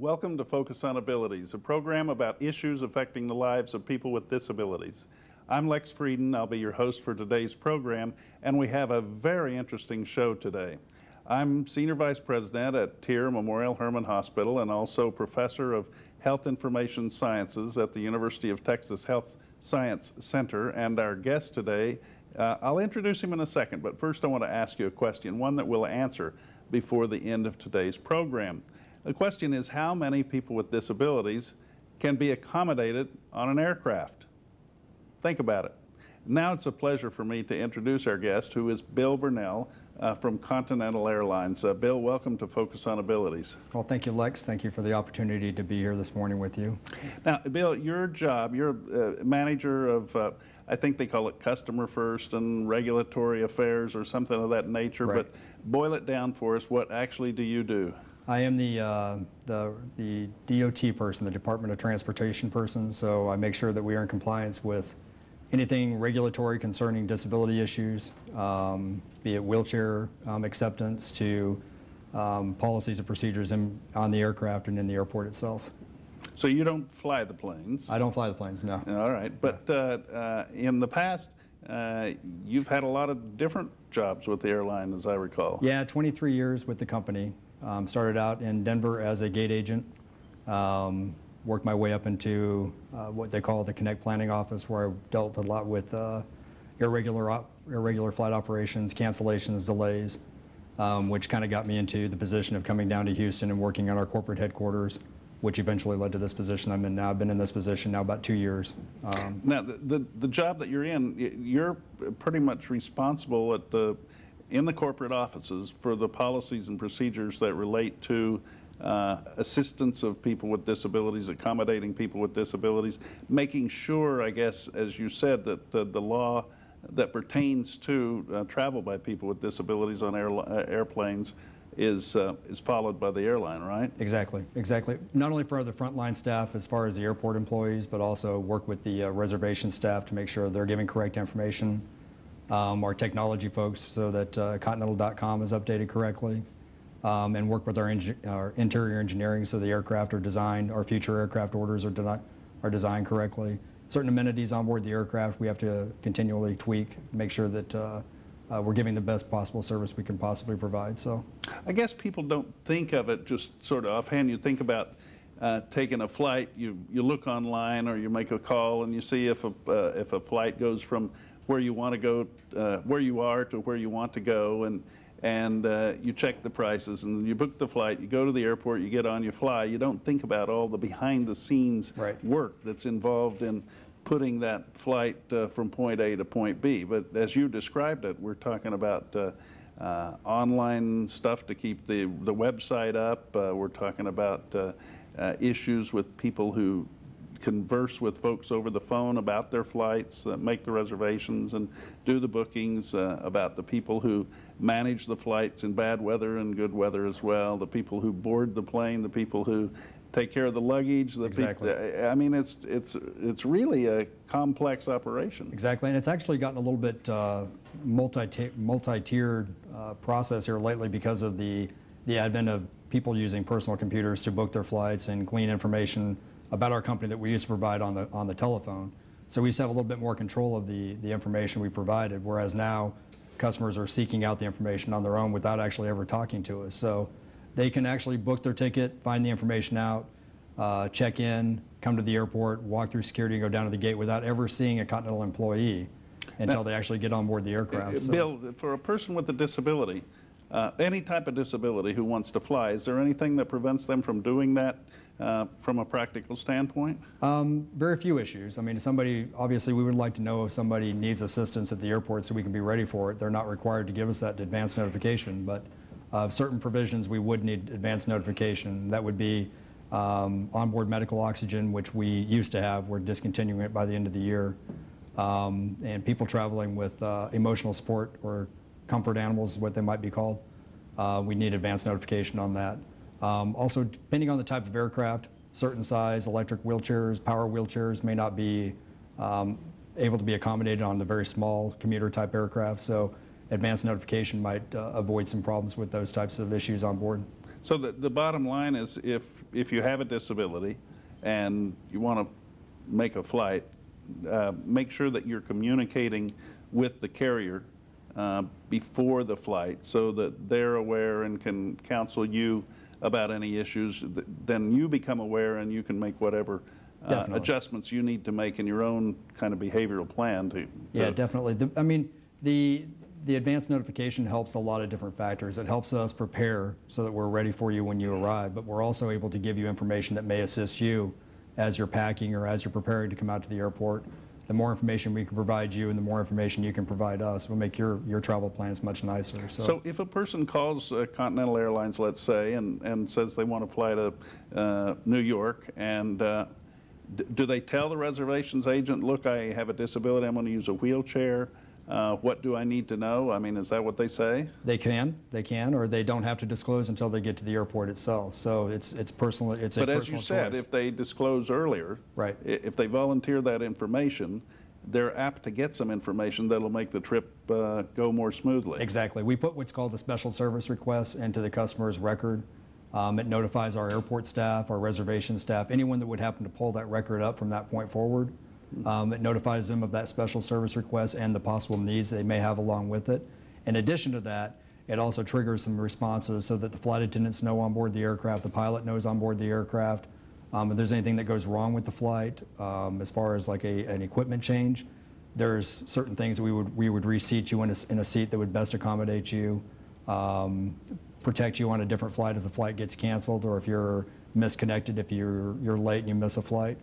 Welcome to Focus on Abilities, a program about issues affecting the lives of people with disabilities. I'm Lex Frieden. I'll be your host for today's program, and we have a very interesting show today. I'm Senior Vice President at Tier Memorial Hermann Hospital and also Professor of Health Information Sciences at the University of Texas Health Science Center, and our guest today, I'll introduce him in a second, but first I want to ask you a question, one that we'll answer before the end of today's program. The question is, how many people with disabilities can be accommodated on an aircraft? Think about it. Now it's a pleasure for me to introduce our guest, who is Bill Burnell from Continental Airlines. Bill, welcome to Focus on Abilities. Well, thank you, Lex. Thank you for the opportunity to be here this morning with you. Now, Bill, your job, you're manager of, I think they call it customer first and regulatory affairs or something of that nature, right. But boil it down for us. What actually do you do? I am the DOT person, the Department of Transportation person, so I make sure that we are in compliance with anything regulatory concerning disability issues, be it wheelchair acceptance to policies and procedures on the aircraft and in the airport itself. So you don't fly the planes? I don't fly the planes, no. All right, but in the past, you've had a lot of different jobs with the airline, as I recall. Yeah, 23 years with the company. Started out in Denver as a gate agent, worked my way up into what they call the Connect Planning Office, where I dealt a lot with irregular flight operations, cancellations, delays, which kind of got me into the position of coming down to Houston and working on our corporate headquarters, which eventually led to this position I'm in now. I've been in this position now about 2 years. Now, the job that you're in, you're pretty much responsible in the corporate offices for the policies and procedures that relate to assistance of people with disabilities, accommodating people with disabilities, making sure, I guess, as you said, that the law that pertains to travel by people with disabilities on airplanes is followed by the airline, right? Exactly, exactly. Not only for the frontline staff as far as the airport employees, but also work with the reservation staff to make sure they're giving correct information. Our technology folks so that Continental.com is updated correctly, and work with our interior engineering so the aircraft are designed, our future aircraft orders are designed correctly. Certain amenities on board the aircraft we have to continually tweak, make sure that we're giving the best possible service we can possibly provide. So, I guess people don't think of it just sort of offhand. You think about taking a flight, you look online or you make a call and you see if a flight goes from where you want to go, where you are to where you want to go, and you check the prices and you book the flight, you go to the airport, you get on, you fly. You don't think about all the behind-the-scenes work that's involved in putting that flight from point A to point B. But as you described it, we're talking about online stuff to keep the website up. We're talking about issues with people who converse with folks over the phone about their flights, make the reservations and do the bookings, about the people who manage the flights in bad weather and good weather as well, the people who board the plane, the people who take care of the luggage. Exactly. I mean, it's really a complex operation. Exactly, and it's actually gotten a little bit multi-tiered process here lately because of the advent of people using personal computers to book their flights and glean information about our company that we used to provide on the telephone. So we used to have a little bit more control of the information we provided, whereas now customers are seeking out the information on their own without actually ever talking to us. So they can actually book their ticket, find the information out, check in, come to the airport, walk through security, and go down to the gate without ever seeing a Continental employee until they actually get on board the aircraft. So, Bill, for a person with a disability, any type of disability who wants to fly, is there anything that prevents them from doing that from a practical standpoint? Very few issues. I mean, obviously we would like to know if somebody needs assistance at the airport so we can be ready for it. They're not required to give us that advance notification, but certain provisions we would need advance notification. That would be onboard medical oxygen, which we used to have. We're discontinuing it by the end of the year. And people traveling with emotional support or comfort animals is what they might be called. We need advance notification on that. Also, depending on the type of aircraft, certain size electric wheelchairs, power wheelchairs may not be able to be accommodated on the very small commuter type aircraft. So advance notification might avoid some problems with those types of issues on board. So the bottom line is if you have a disability and you want to make a flight, make sure that you're communicating with the carrier before the flight so that they're aware and can counsel you about any issues. Then you become aware and you can make whatever adjustments you need to make in your own kind of behavioral plan. Yeah, definitely. The advance notification helps a lot of different factors. It helps us prepare so that we're ready for you when you arrive, but we're also able to give you information that may assist you as you're packing or as you're preparing to come out to the airport. The more information we can provide you and the more information you can provide us will make your travel plans much nicer. So if a person calls Continental Airlines, let's say, and says they want to fly to New York, and do they tell the reservations agent, look, I have a disability, I'm going to use a wheelchair, what do I need to know? I mean, is that what they say? They can, or they don't have to disclose until they get to the airport itself. So it's personal. It's a personal choice. But as you said, if they disclose earlier, right? If they volunteer that information, they're apt to get some information that'll make the trip go more smoothly. Exactly. We put what's called a special service request into the customer's record. It notifies our airport staff, our reservation staff, anyone that would happen to pull that record up from that point forward. It notifies them of that special service request and the possible needs they may have along with it. In addition to that, it also triggers some responses so that the flight attendants know on board the aircraft, the pilot knows on board the aircraft. If there's anything that goes wrong with the flight, as far as like an equipment change, there's certain things that we would reseat you in a seat that would best accommodate you, protect you on a different flight if the flight gets canceled or if you're misconnected, if you're late and you miss a flight.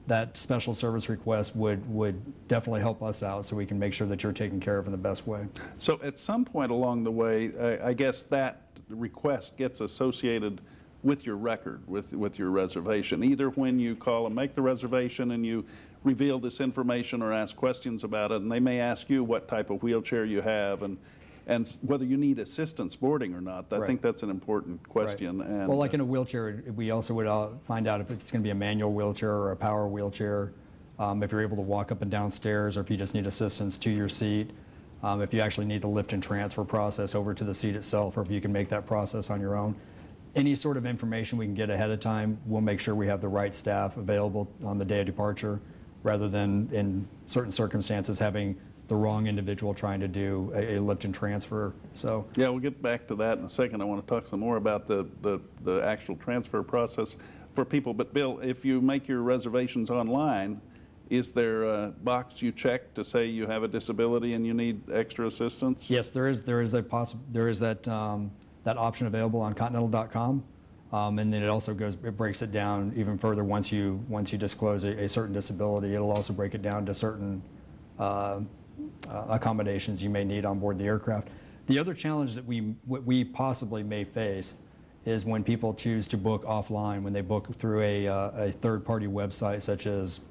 That special service request would definitely help us out so we can make sure that you're taken care of in the best way. So at some point along the way, I guess that request gets associated with your record, with your reservation, either when you call and make the reservation and you reveal this information or ask questions about it, and they may ask you what type of wheelchair you have and whether you need assistance boarding or not. I think that's an important question. Right. And well, like in a wheelchair, we also would find out if it's going to be a manual wheelchair or a power wheelchair, if you're able to walk up and down stairs, or if you just need assistance to your seat, if you actually need the lift and transfer process over to the seat itself, or if you can make that process on your own. Any sort of information we can get ahead of time, we'll make sure we have the right staff available on the day of departure, rather than in certain circumstances having the wrong individual trying to do a lift and transfer. So yeah, we'll get back to that in a second. I want to talk some more about the actual transfer process for people. But Bill, if you make your reservations online, is there a box you check to say you have a disability and you need extra assistance? Yes, there is that option available on Continental.com. And then it breaks it down even further once you disclose a certain disability. It'll also break it down to certain accommodations you may need on board the aircraft. The other challenge that we possibly may face is when people choose to book offline, when they book through a third-party website such as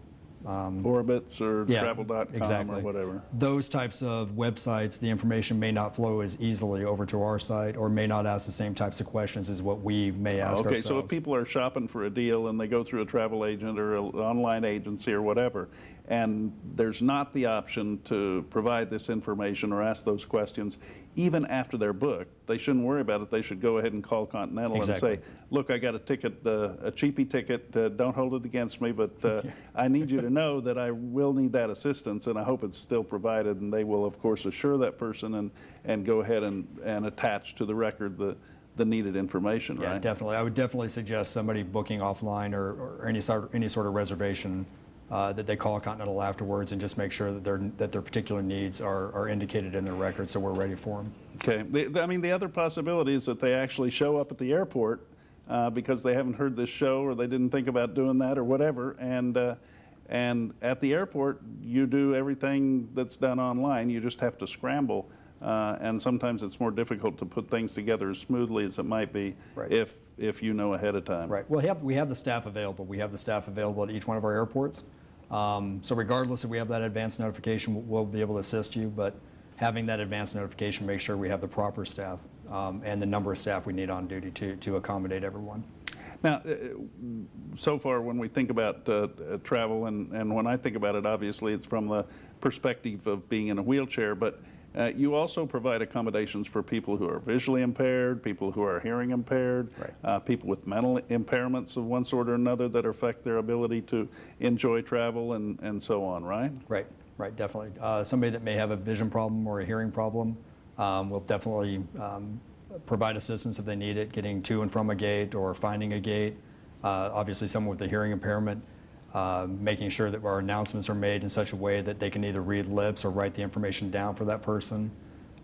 Orbitz or travel.com exactly. or whatever. Those types of websites, the information may not flow as easily over to our site, or may not ask the same types of questions as what we may ask ourselves. Okay, so if people are shopping for a deal and they go through a travel agent or an online agency or whatever, and there's not the option to provide this information or ask those questions, even after they're booked, they shouldn't worry about it. They should go ahead and call Continental and say, look, I got a ticket, a cheapy ticket, don't hold it against me, but I need you to know that I will need that assistance, and I hope it's still provided. And they will, of course, assure that person and go ahead and attach to the record the needed information, right? Yeah, definitely. I would definitely suggest somebody booking offline or any sort of reservation that they call Continental afterwards and just make sure that their particular needs are indicated in their record, so we're ready for them. Okay. I mean, the other possibility is that they actually show up at the airport because they haven't heard this show or they didn't think about doing that or whatever, and at the airport you do everything that's done online. You just have to scramble, and sometimes it's more difficult to put things together as smoothly as it might be if you know ahead of time. Right. Well, we have the staff available. We have the staff available at each one of our airports. So regardless if we have that advance notification, we'll be able to assist you, but having that advance notification, make sure we have the proper staff and the number of staff we need on duty to accommodate everyone. Now, so far when we think about travel, and when I think about it, obviously it's from the perspective of being in a wheelchair, but You also provide accommodations for people who are visually impaired, people who are hearing impaired, people with mental impairments of one sort or another that affect their ability to enjoy travel and so on, right? Right, definitely. Somebody that may have a vision problem or a hearing problem will definitely provide assistance if they need it, getting to and from a gate or finding a gate. Obviously, someone with a hearing impairment, making sure that our announcements are made in such a way that they can either read lips or write the information down for that person.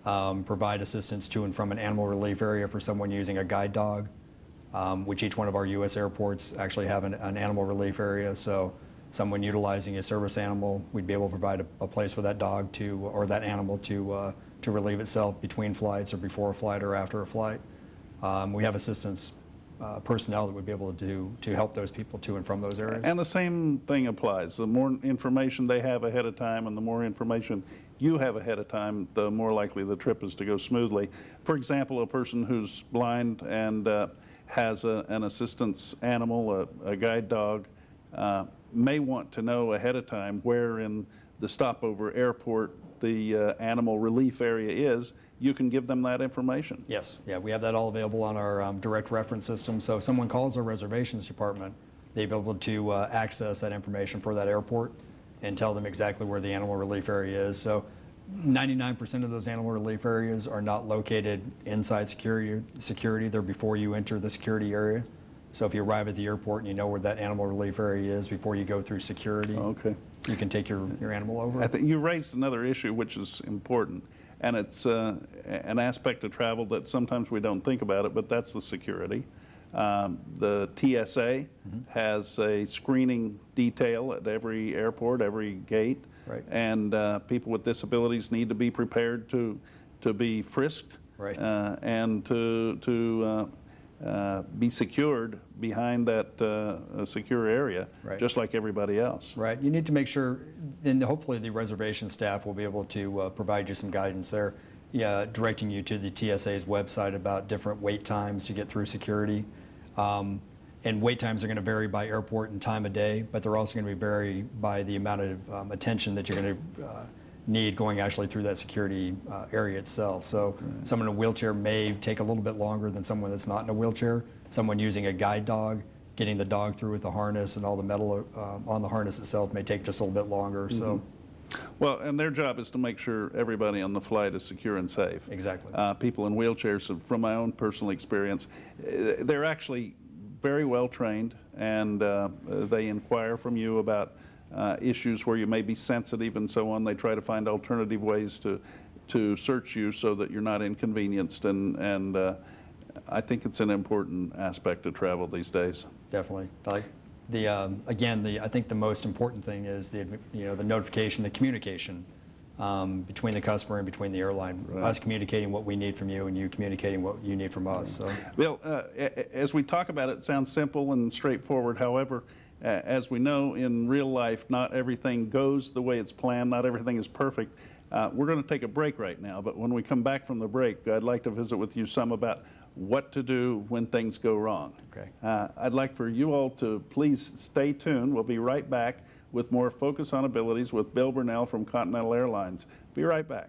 Provide assistance to and from an animal relief area for someone using a guide dog, which each one of our U.S. airports actually have an animal relief area. So someone utilizing a service animal, we'd be able to provide a place for that dog to, or that animal to relieve itself between flights or before a flight or after a flight. We have assistance personnel that would be able to help those people to and from those areas. And the same thing applies. The more information they have ahead of time and the more information you have ahead of time, the more likely the trip is to go smoothly. For example, a person who's blind and has an assistance animal, a guide dog, may want to know ahead of time where in the stopover airport the animal relief area is. You can give them that information. Yes, yeah, we have that all available on our direct reference system. So if someone calls our reservations department, they'll be able to access that information for that airport and tell them exactly where the animal relief area is. So 99% of those animal relief areas are not located inside security. They're before you enter the security area. So if you arrive at the airport and you know where that animal relief area is before you go through security, you can take your animal over. I think you raised another issue which is important, and it's an aspect of travel that sometimes we don't think about it, but that's the security. The TSA has a screening detail at every airport, every gate, and people with disabilities need to be prepared to be frisked and to be secured behind that secure area, just like everybody else. Right. You need to make sure, and hopefully the reservation staff will be able to provide you some guidance there, directing you to the TSA's website about different wait times to get through security. And wait times are going to vary by airport and time of day, but they're also going to vary by the amount of attention that you're going to need going actually through that security area itself. So someone in a wheelchair may take a little bit longer than someone that's not in a wheelchair. Someone using a guide dog, getting the dog through with the harness and all the metal on the harness itself may take just a little bit longer. So, well, and their job is to make sure everybody on the flight is secure and safe. Exactly. People in wheelchairs, from my own personal experience, they're actually very well trained, and they inquire from you about issues where you may be sensitive and so on. They try to find alternative ways to search you so that you're not inconvenienced, and I think it's an important aspect of travel these days. Definitely. Like I think the most important thing is the notification, the communication between the customer and between the airline. Us communicating what we need from you and you communicating what you need from us. So. Bill, as we talk about it, it sounds simple and straightforward. However, as we know in real life, not everything goes the way it's planned. Not everything is perfect. We're going to take a break right now, but when we come back from the break, I'd like to visit with you some about what to do when things go wrong. Okay. I'd like for you all to please stay tuned. We'll be right back with more Focus on Abilities with Bill Burnell from Continental Airlines. Be right back.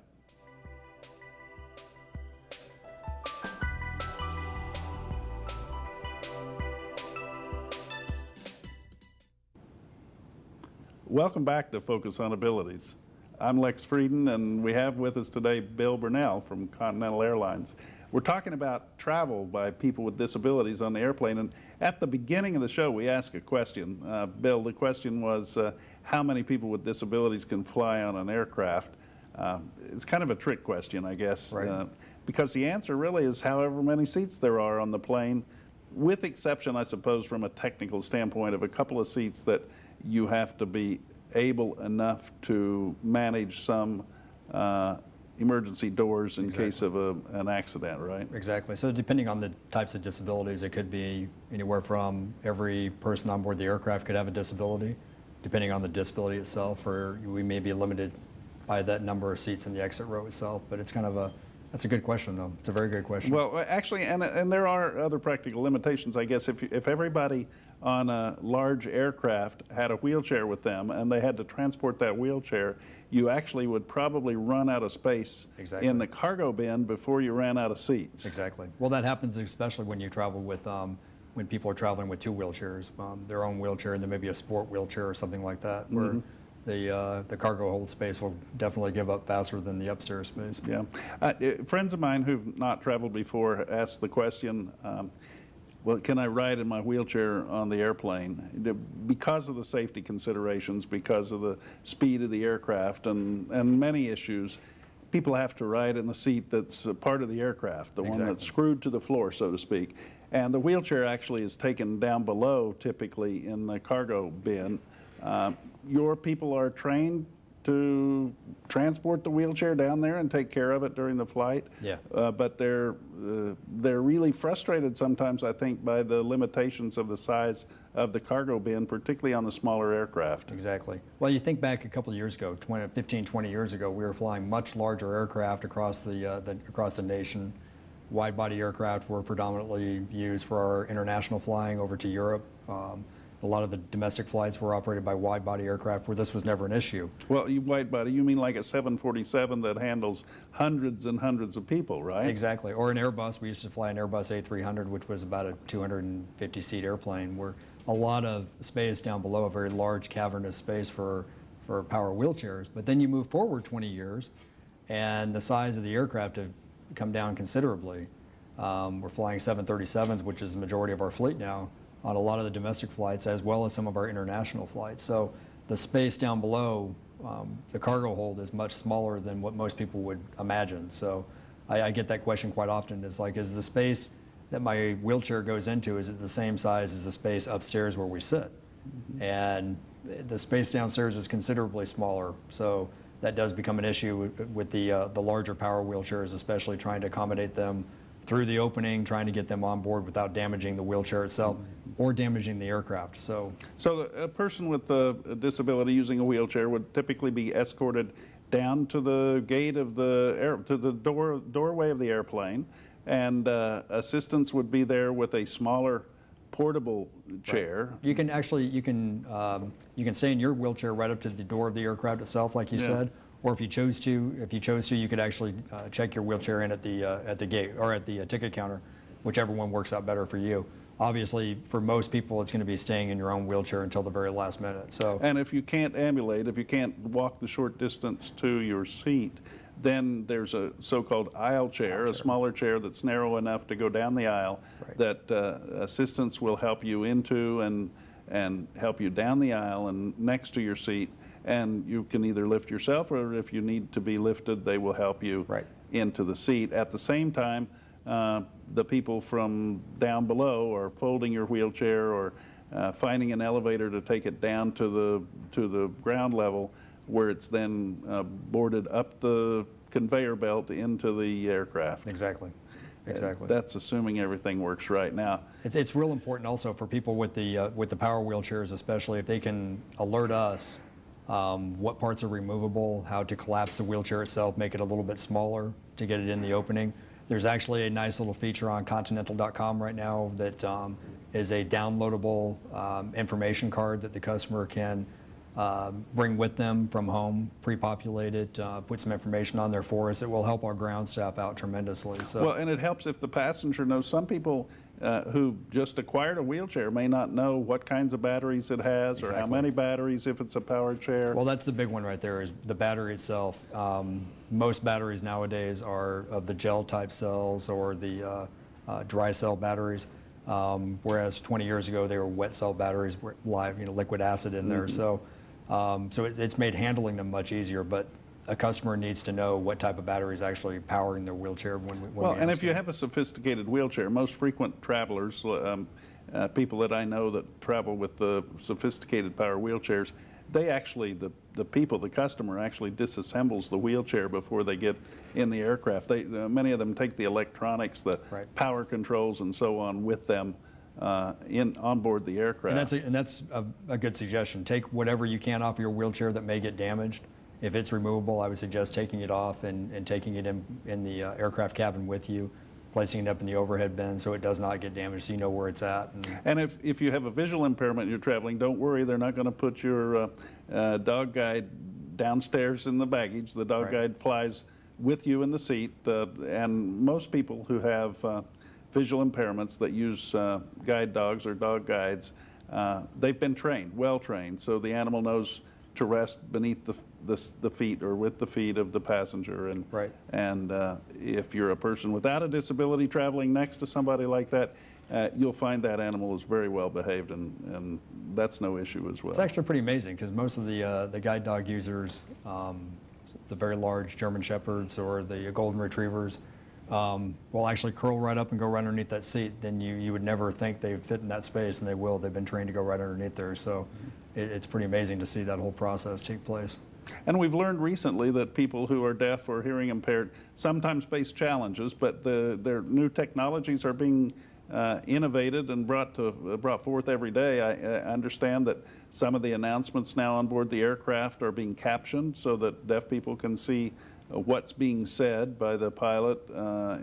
Welcome back to Focus on Abilities. I'm Lex Frieden, and we have with us today Bill Burnell from Continental Airlines. We're talking about travel by people with disabilities on the airplane, and at the beginning of the show we asked a question. Bill, the question was how many people with disabilities can fly on an aircraft? It's kind of a trick question, I guess, because the answer really is however many seats there are on the plane, with exception, I suppose, from a technical standpoint of a couple of seats that you have to be able enough to manage some emergency doors in case of an accident, right? Exactly. So depending on the types of disabilities, it could be anywhere from every person on board the aircraft could have a disability, depending on the disability itself, or we may be limited by that number of seats in the exit row itself. But it's kind of That's a good question, though. It's a very good question. Well, actually, and there are other practical limitations, I guess. If everybody on a large aircraft had a wheelchair with them and they had to transport that wheelchair, you actually would probably run out of space in the cargo bin before you ran out of seats. Exactly. Well, that happens especially when you travel with, when people are traveling with two wheelchairs, their own wheelchair and then maybe a sport wheelchair or something like that, where the cargo hold space will definitely give up faster than the upstairs space. Yeah. Friends of mine who've not traveled before asked the question, well, can I ride in my wheelchair on the airplane? Because of the safety considerations, because of the speed of the aircraft and many issues, people have to ride in the seat that's a part of the aircraft, the one that's screwed to the floor, so to speak. And the wheelchair actually is taken down below, typically in the cargo bin. Your people are trained to transport the wheelchair down there and take care of it during the flight. Yeah. But they're really frustrated sometimes, I think, by the limitations of the size of the cargo bin, particularly on the smaller aircraft. Exactly. Well, you think back a couple of years ago, 15, 20 years ago, we were flying much larger aircraft across the nation. Wide-body aircraft were predominantly used for our international flying over to Europe. A lot of the domestic flights were operated by wide-body aircraft where this was never an issue. Well, wide-body, you mean like a 747 that handles hundreds and hundreds of people, right? Exactly. Or an Airbus. We used to fly an Airbus A300, which was about a 250-seat airplane, where a lot of space down below, a very large cavernous space for power wheelchairs. But then you move forward 20 years, and the size of the aircraft have come down considerably. We're flying 737s, which is the majority of our fleet now, on a lot of the domestic flights as well as some of our international flights. So the space down below, the cargo hold is much smaller than what most people would imagine. So I get that question quite often. It's like, is the space that my wheelchair goes into, is it the same size as the space upstairs where we sit? And the space downstairs is considerably smaller. So that does become an issue with the larger power wheelchairs, especially trying to accommodate them through the opening, trying to get them on board without damaging the wheelchair itself or damaging the aircraft. So a person with a disability using a wheelchair would typically be escorted down to the gate of to the doorway of the airplane, and assistants would be there with a smaller portable chair. Right. You can stay in your wheelchair right up to the door of the aircraft itself, like you said. Or if you chose to, you could actually check your wheelchair in at the gate or at the ticket counter, whichever one works out better for you. Obviously, for most people, it's going to be staying in your own wheelchair until the very last minute. So, and if you can't ambulate, if you can't walk the short distance to your seat, then there's a so-called aisle chair, a smaller chair that's narrow enough to go down the aisle that assistants will help you into and help you down the aisle and next to your seat. And you can either lift yourself, or if you need to be lifted, they will help you into the seat. At the same time, the people from down below are folding your wheelchair or finding an elevator to take it down to the ground level, where it's then boarded up the conveyor belt into the aircraft. Exactly. Exactly. That's assuming everything works right. Now, it's real important also for people with the power wheelchairs, especially if they can alert us what parts are removable, how to collapse the wheelchair itself, make it a little bit smaller to get it in the opening. There's actually a nice little feature on Continental.com right now that is a downloadable information card that the customer can bring with them from home, pre-populate it, put some information on there for us. It will help our ground staff out tremendously. So. Well, and it helps if the passenger knows. Some people who just acquired a wheelchair may not know what kinds of batteries it has or how many batteries if it's a power chair. Well, that's the big one right there, is the battery itself. Most batteries nowadays are of the gel type cells or the dry cell batteries, whereas 20 years ago they were wet cell batteries, live, liquid acid in there. So it's made handling them much easier, but a customer needs to know what type of battery is actually powering their wheelchair when well, and if you have a sophisticated wheelchair, most frequent travelers, people that I know that travel with the sophisticated power wheelchairs, they actually, the customer actually disassembles the wheelchair before they get in the aircraft. Many of them take the electronics, the power controls and so on with them on board the aircraft. And that's a good suggestion. Take whatever you can off your wheelchair that may get damaged If it's removable, I would suggest taking it off and taking it in the aircraft cabin with you, placing it up in the overhead bin so it does not get damaged, so you know where it's at. And if you have a visual impairment and you're traveling, don't worry, they're not going to put your dog guide downstairs in the baggage. The dog guide flies with you in the seat, and most people who have visual impairments that use guide dogs or dog guides, they've been trained, well trained, so the animal knows to rest beneath the feet or with the feet of the passenger. And, and if you're a person without a disability traveling next to somebody like that, you'll find that animal is very well behaved, and that's no issue as well. It's actually pretty amazing because most of the guide dog users, the very large German Shepherds or the Golden Retrievers, will actually curl right up and go right underneath that seat. Then you would never think they would fit in that space, and they will. They've been trained to go right underneath there. So it's pretty amazing to see that whole process take place. And we've learned recently that people who are deaf or hearing impaired sometimes face challenges, but their new technologies are being innovated and brought forth every day. I understand that some of the announcements now on board the aircraft are being captioned so that deaf people can see what's being said by the pilot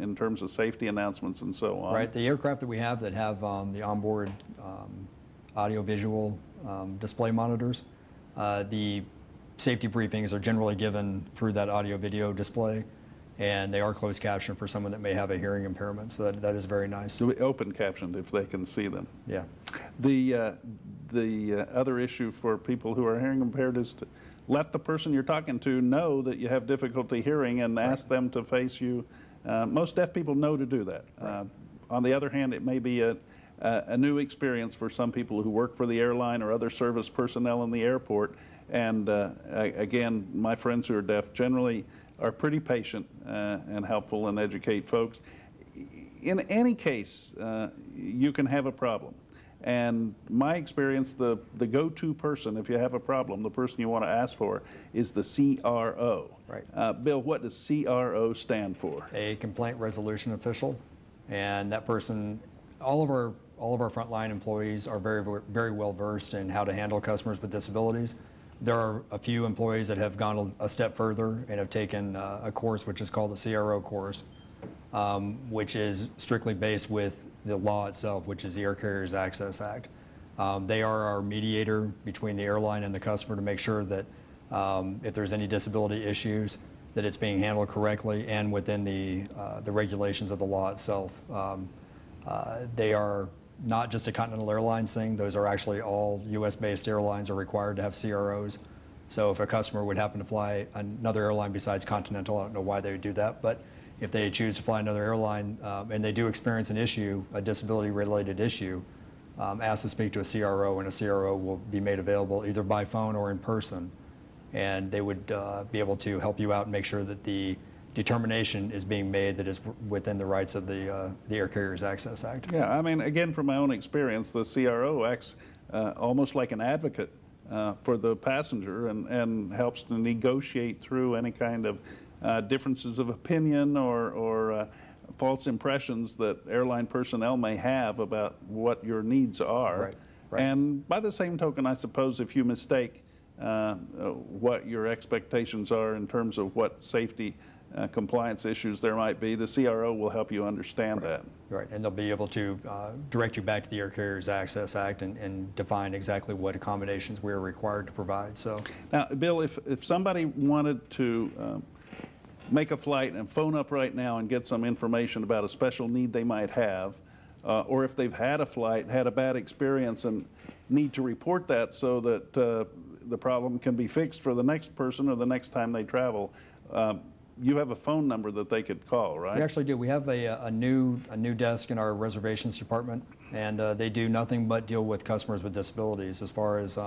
in terms of safety announcements and so on. Right. The aircraft that we have that have the onboard audio-visual display monitors, the safety briefings are generally given through that audio-video display, and they are closed captioned for someone that may have a hearing impairment, so that is very nice. So open captioned if they can see them. Yeah. The other issue for people who are hearing impaired is to let the person you're talking to know that you have difficulty hearing and ask them to face you. Most deaf people know to do that. On the other hand, it may be a new experience for some people who work for the airline or other service personnel in the airport. And again, my friends who are deaf generally are pretty patient and helpful and educate folks. In any case, you can have a problem. And my experience, the go-to person, if you have a problem, the person you want to ask for, is the CRO. Right. Bill, what does CRO stand for? A complaint resolution official. And that person, all of our frontline employees are very well versed in how to handle customers with disabilities. There are a few employees that have gone a step further and have taken a course which is called the CRO course, which is strictly based with the law itself, which is the Air Carriers Access Act. They are our mediator between the airline and the customer to make sure that if there's any disability issues, that it's being handled correctly and within the regulations of the law itself. They are not just a Continental Airlines thing. Those are actually all US-based airlines are required to have CROs. So if a customer would happen to fly another airline besides Continental, I don't know why they would do that, but if they choose to fly another airline and they do experience an issue, a disability-related issue, ask to speak to a CRO, and a CRO will be made available either by phone or in person. And they would be able to help you out and make sure that the determination is being made that is within the rights of the Air Carriers Access Act. Yeah, I mean, again, from my own experience, the CRO acts almost like an advocate for the passenger and helps to negotiate through any kind of differences of opinion or false impressions that airline personnel may have about what your needs are. Right, right. And by the same token, I suppose if you mistake what your expectations are in terms of what safety compliance issues there might be, the CRO will help you understand that. Right, and they'll be able to direct you back to the Air Carriers Access Act and define exactly what accommodations we're required to provide. So now, Bill, if somebody wanted to make a flight and phone up right now and get some information about a special need they might have, or if they've had a flight, had a bad experience and need to report that so that the problem can be fixed for the next person or the next time they travel, you have a phone number that they could call, right? we actually do. We have a new desk in our reservations department, and they do nothing but deal with customers with disabilities, as far as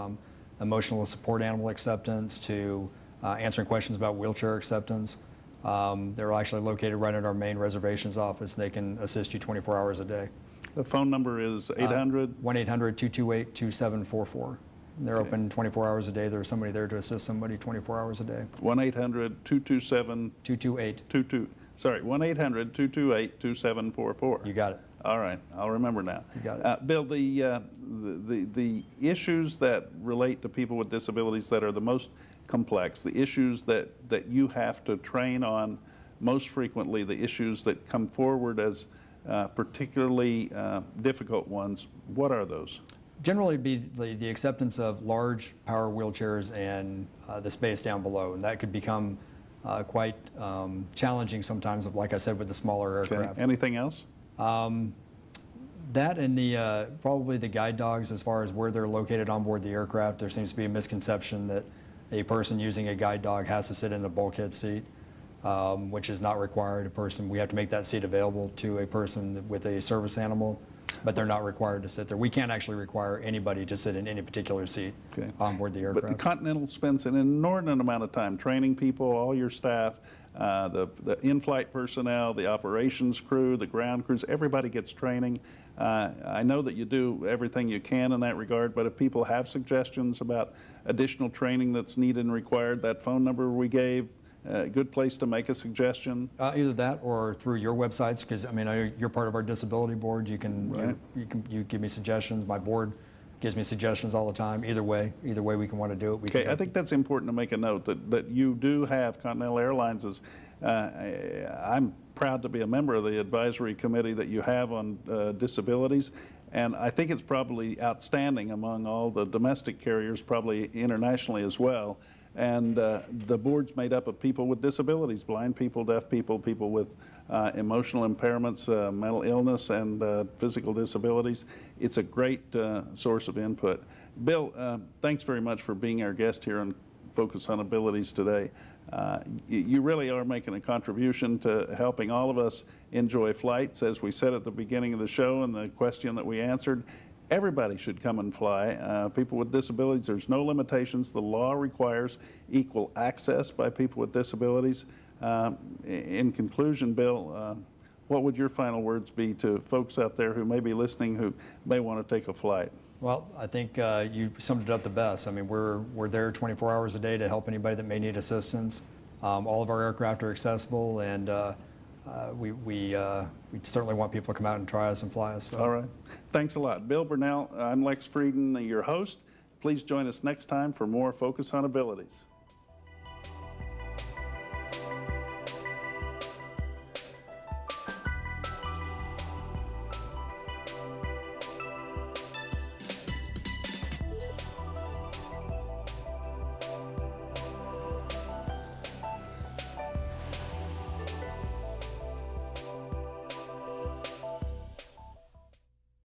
emotional support animal acceptance to answering questions about wheelchair acceptance. They're actually located right in our main reservations office. They can assist you 24 hours a day. The phone number is 800? 1-800-228-2744. They're open 24 hours a day. There's somebody there to assist somebody 24 hours a day. 1-800-227? 228. Sorry, 1-800-228-2744. You got it. All right, I'll remember now. You got it. Bill, the issues that relate to people with disabilities that are the most complex. The issues that you have to train on most frequently, the issues that come forward as particularly difficult ones, what are those? Generally be the acceptance of large power wheelchairs and the space down below, and that could become quite challenging sometimes, like I said, with the smaller aircraft. Okay. Anything else? That and probably the guide dogs, as far as where they're located on board the aircraft. There seems to be a misconception that a person using a guide dog has to sit in the bulkhead seat, which is not required. We have to make that seat available to a person with a service animal, but they're not required to sit there. We can't actually require anybody to sit in any particular seat on board the aircraft. But Continental spends an inordinate amount of time training people, all your staff, the in-flight personnel, the operations crew, the ground crews, everybody gets training. I know that you do everything you can in that regard, but if people have suggestions about additional training that's needed and required, that phone number we gave, a good place to make a suggestion? Either that or through your websites, because I mean, you're part of our disability board. You can you give me suggestions. My board gives me suggestions all the time. Either way we can want to do it. Okay, I think that's important to make a note that you do have Continental Airlines as. I'm proud to be a member of the advisory committee that you have on disabilities, and I think it's probably outstanding among all the domestic carriers, probably internationally as well. And the board's made up of people with disabilities, blind people, deaf people, people with emotional impairments, mental illness, and physical disabilities. It's a great source of input. Bill, thanks very much for being our guest here on Focus on Abilities today. You really are making a contribution to helping all of us enjoy flights. As we said at the beginning of the show and the question that we answered, everybody should come and fly. People with disabilities, there's no limitations. The law requires equal access by people with disabilities. In conclusion, Bill, what would your final words be to folks out there who may be listening who may want to take a flight? Well, I think you summed it up the best. I mean, we're there 24 hours a day to help anybody that may need assistance. All of our aircraft are accessible, and we certainly want people to come out and try us and fly us. So. All right. Thanks a lot. Bill Burnell, I'm Lex Frieden, your host. Please join us next time for more Focus on Abilities.